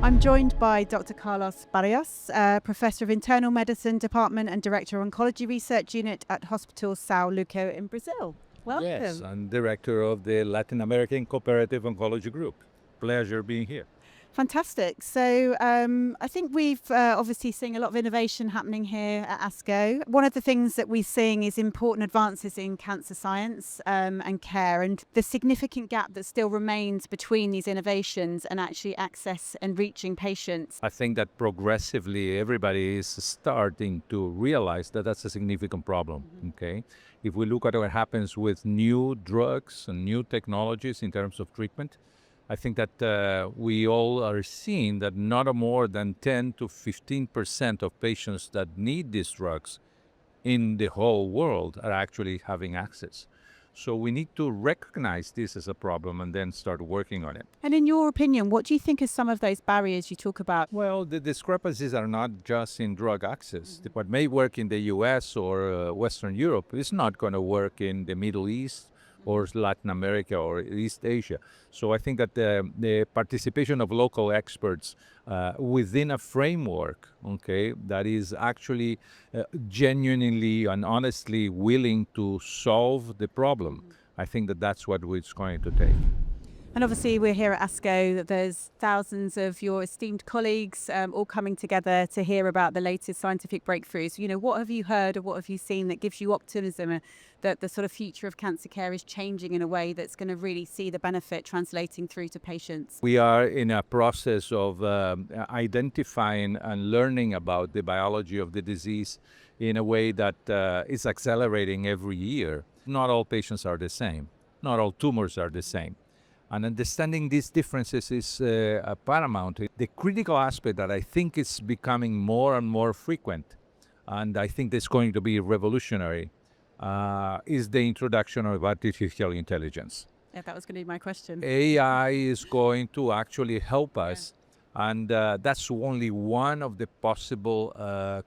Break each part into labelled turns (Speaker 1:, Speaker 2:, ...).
Speaker 1: I'm joined by Dr. Carlos Barrios, Professor of Internal Medicine Department and Director of Oncology Research Unit at Hospital São Luco in Brazil. Welcome.
Speaker 2: Yes, I'm Director of the Latin American Cooperative Oncology Group. Pleasure being here.
Speaker 1: Fantastic. So I think we've obviously seen a lot of innovation happening here at ASCO. One of the things that we're seeing is important advances in cancer science and care, and the significant gap that still remains between these innovations and actually access and reaching patients.
Speaker 2: I think that progressively everybody is starting to realize that that's a significant problem, okay? If we look at what happens with new drugs and new technologies in terms of treatment, I think that we all are seeing that not more than 10 to 15% of patients that need these drugs in the whole world are actually having access. So we need to recognize this as a problem and then start working on it.
Speaker 1: And in your opinion, what do you think are some of those barriers you talk about?
Speaker 2: Well, the discrepancies are not just in drug access. What may work in the US or Western Europe is not going to work in the Middle East or Latin America or East Asia. So I think that the participation of local experts within a framework, okay, that is actually genuinely and honestly willing to solve the problem, I think that that's what it's going to take.
Speaker 1: And obviously we're here at ASCO, there's thousands of your esteemed colleagues all coming together to hear about the latest scientific breakthroughs. You know, what have you heard or what have you seen that gives you optimism that the sort of future of cancer care is changing in a way that's going to really see the benefit translating through to patients?
Speaker 2: We are in a process of identifying and learning about the biology of the disease in a way that is accelerating every year. Not all patients are the same. Not all tumors are the same. And understanding these differences is paramount. The critical aspect that I think is becoming more and more frequent, and I think that's going to be revolutionary, is the introduction of artificial intelligence.
Speaker 1: Yeah, that was going to be my question.
Speaker 2: AI is going to actually help us, and that's only one of the possible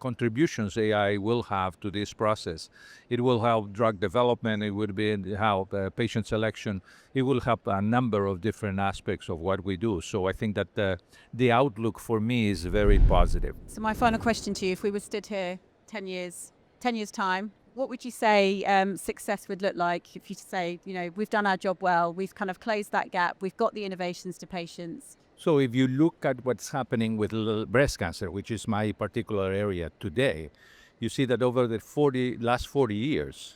Speaker 2: contributions AI will have to this process. It will help drug development, it would help patient selection, it will help a number of different aspects of what we do. So I think that the outlook for me is very positive.
Speaker 1: So my final question to you, if we were stood here 10 years time, what would you say success would look like if you say, you know, we've done our job well, we've kind of closed that gap, we've got the innovations to patients?
Speaker 2: So if you look at what's happening with breast cancer, which is my particular area today, you see that over the last 40 years,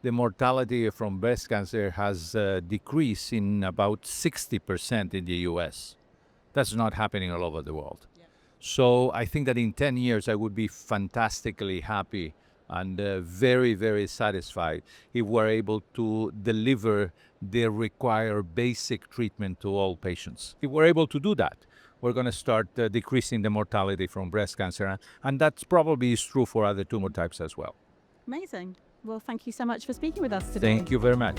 Speaker 2: the mortality from breast cancer has decreased in about 60% in the US. That's not happening all over the world. Yeah. So I think that in 10 years, I would be fantastically happy and very, very satisfied if we're able to deliver the required basic treatment to all patients. If we're able to do that, we're going to start decreasing the mortality from breast cancer, and that probably is true for other tumor types as well.
Speaker 1: Amazing. Well, thank you so much for speaking with us today.
Speaker 2: Thank you very much.